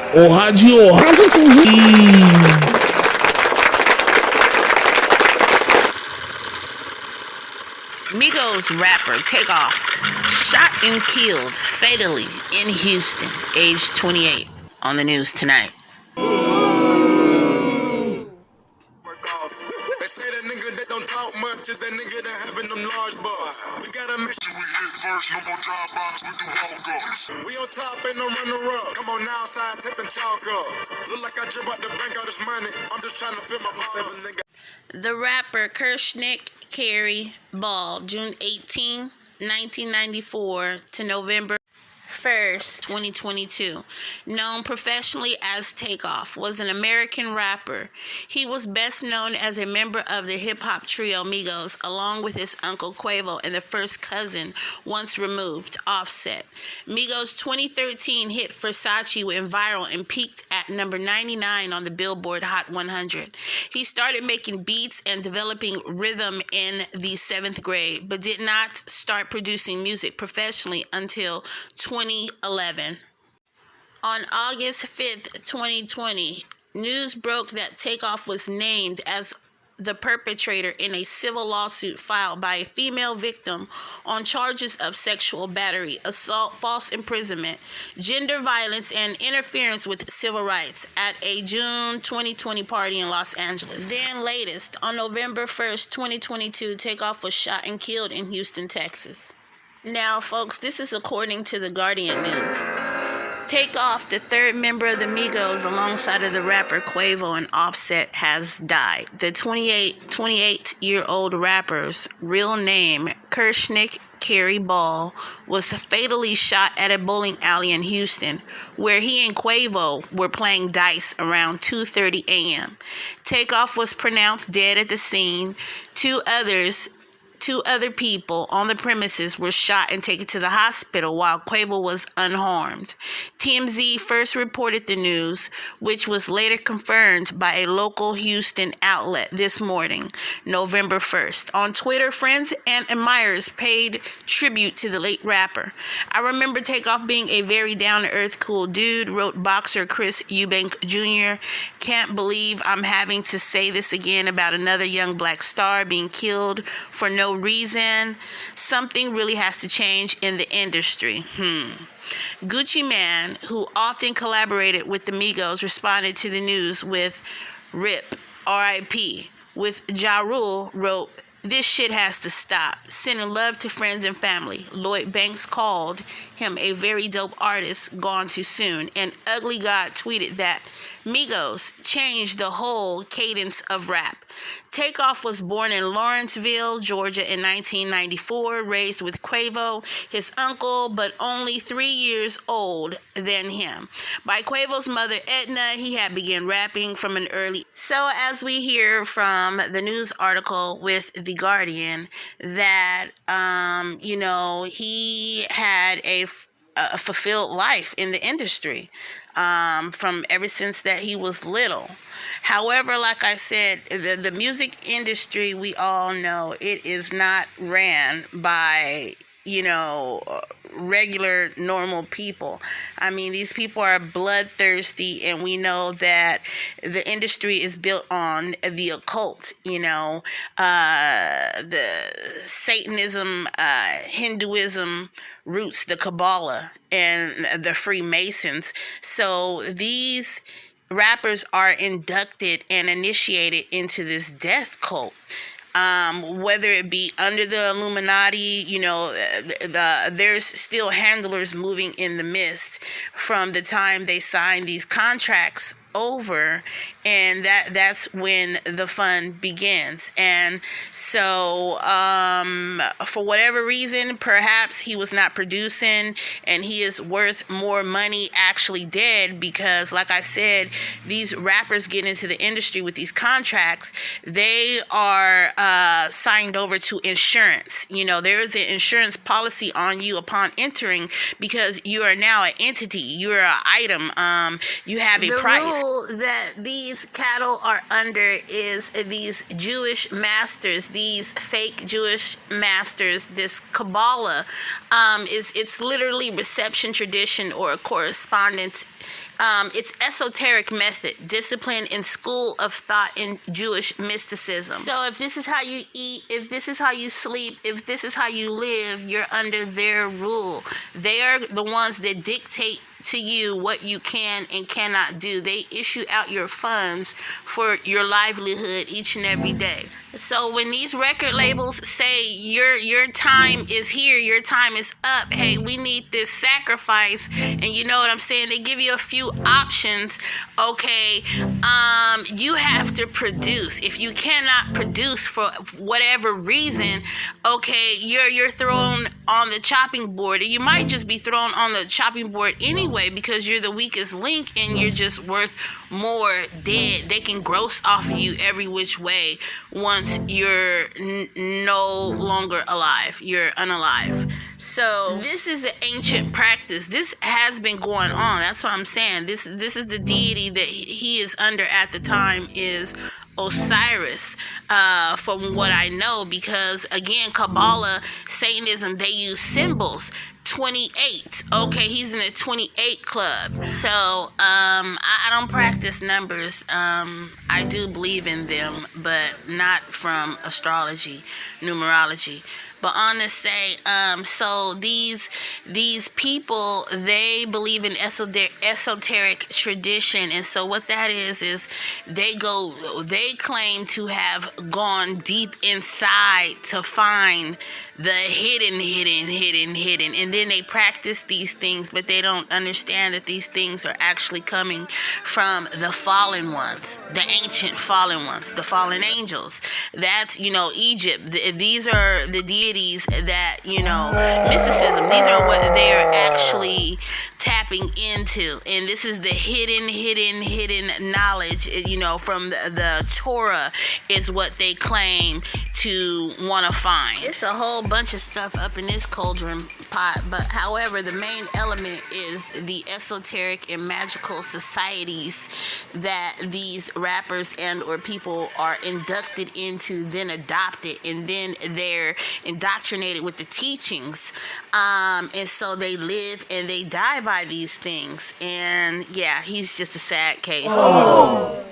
OHAJI, OHAJI TV. Migos rapper Takeoff shot and killed fatally in Houston, age 28. On the news tonight. They say that nigga that don't talk much is that nigga that having them large bars. We gotta make sure we hit first, no more drive-bys, we do walk-ups. We on top, ain't no runner-up. Come on now, outside, tipping chalk up. Look like I drip out the bank, all this money. I'm just trying to fill my seven nigga. The rapper Kershnick Carey Ball, June 18, 1994 to November 1st, 2022, known professionally as Takeoff, was an American rapper. He was best known as a member of the hip-hop trio Migos, along with his uncle Quavo and the first cousin, once removed, Offset. Migos' 2013 hit Versace went viral and peaked at number 99 on the Billboard Hot 100. He started making beats and developing rhythm in the 7th grade, but did not start producing music professionally until 2011. On August 5th, 2020, news broke that Takeoff was named as the perpetrator in a civil lawsuit filed by a female victim on charges of sexual battery, assault, false imprisonment, gender violence, and interference with civil rights at a June 2020 party in Los Angeles. Then latest, on November 1st, 2022, Takeoff was shot and killed in Houston, Texas. Now, folks, this is according to the Guardian News. Takeoff, the third member of the Migos, alongside of the rapper Quavo and Offset, has died. The 28-year-old rapper's real name, Kershnick Carey Ball, was fatally shot at a bowling alley in Houston, where he and Quavo were playing dice around 2:30 a.m. Takeoff was pronounced dead at the scene. Two other people on the premises were shot and taken to the hospital while Quavo was unharmed. TMZ first reported the news, which was later confirmed by a local Houston outlet this morning, November 1st. On Twitter, friends and admirers paid tribute to the late rapper. "I remember Takeoff being a very down-to-earth, cool dude," wrote boxer Chris Eubank Jr. "Can't believe I'm having to say this again about another young black star being killed for no reason. Something really has to change in the industry." Gucci Mane, who often collaborated with the Migos, responded to the news with "RIP, R.I.P." With Ja Rule wrote, "This shit has to stop. Sending love to friends and family." Lloyd Banks called him a very dope artist, gone too soon. And Ugly God tweeted that Migos changed the whole cadence of rap. Takeoff was born in Lawrenceville, Georgia in 1994, raised with Quavo, his uncle, but only 3 years old than him. By Quavo's mother, Edna, he had begun rapping from an early. So as we hear from the news article with The Guardian, that, he had a fulfilled life in the industry from ever since that he was little. However, like I said, the music industry, we all know, it is not ran by, regular, normal people. I mean, these people are bloodthirsty, and we know that the industry is built on the occult, the Satanism, Hinduism roots, the Kabbalah, and the Freemasons. So these rappers are inducted and initiated into this death cult. Whether it be under the Illuminati, there's still handlers moving in the mist from the time they sign these contracts over, and that's when the fun begins. And so for whatever reason, perhaps he was not producing and he is worth more money actually dead, because like I said, these rappers get into the industry with these contracts. They are signed over to insurance. There is an insurance policy on you upon entering, because you are now an entity, you're an item, you have a price. rule that these cattle are under is these Jewish masters, these fake Jewish masters, this Kabbalah. It's literally reception tradition or correspondence. It's esoteric method, discipline and school of thought in Jewish mysticism. So if this is how you eat, if this is how you sleep, if this is how you live, you're under their rule. They are the ones that dictate to you what you can and cannot do. They issue out your funds for your livelihood each and every day. So when these record labels say your time is here, your time is up, hey, we need this sacrifice, and you know what I'm saying, they give you a few options. Okay, you have to produce. If you cannot produce for whatever reason, okay, you're thrown on the chopping board. You might just be thrown on the chopping board anyway because you're the weakest link and you're just worth more dead. They can gross off of you every which way once you're no longer alive. You're unalive. So this is an ancient practice. This has been going on. That's what I'm saying. This is the deity that he is under at the time is Osiris, from what I know, because again, Kabbalah, Satanism, they use symbols. 28. Okay, he's in the 28 club. So I don't practice numbers. I do believe in them, but not from astrology, numerology. But on to say, so these people, they believe in esoteric tradition, and so what that is they claim to have gone deep inside to find the hidden, and then they practice these things, but they don't understand that these things are actually coming from the fallen ones, the ancient fallen ones, the fallen angels. That's, Egypt. These are the deities that, mysticism. These are what they're actually tapping into, and this is the hidden knowledge, from the Torah is what they claim to want to find. It's a whole bunch of stuff up in this cauldron pot, but however, the main element is the esoteric and magical societies that these rappers and or people are inducted into, then adopted, and then they're indoctrinated with the teachings, and so they live and they die by these things. And yeah, he's just a sad case. Oh.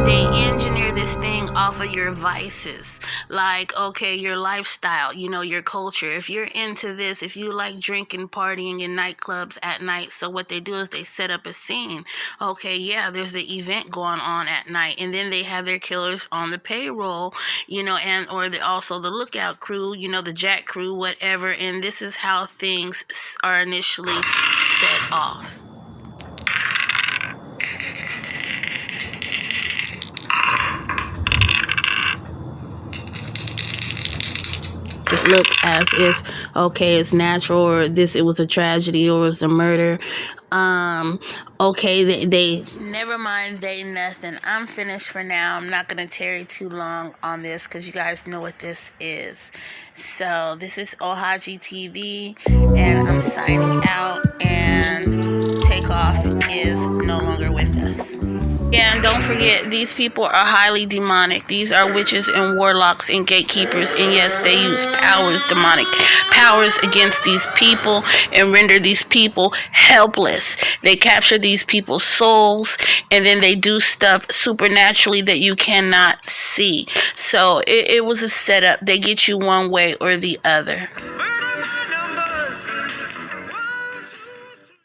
They engineer this thing off of your vices. Like, okay, your lifestyle, your culture. If you're into this, if you like drinking, partying in nightclubs at night, so what they do is they set up a scene. Okay, yeah, there's the event going on at night, and then they have their killers on the payroll, and or also the lookout crew, the jack crew, whatever, and this is how things are initially set off. It looked as if, okay, it's natural, or it was a tragedy, or it was a murder. Okay, they never mind, they nothing. I'm finished for now. I'm not gonna tarry too long on this because you guys know what this is. So this is OHAJI TV, and I'm signing out, and Takeoff is no longer with us. Yeah, and don't forget, these people are highly demonic. These are witches and warlocks and gatekeepers. And yes, they use powers, demonic powers against these people and render these people helpless. They capture these people's souls, and then they do stuff supernaturally that you cannot see. So it was a setup. They get you one way or the other.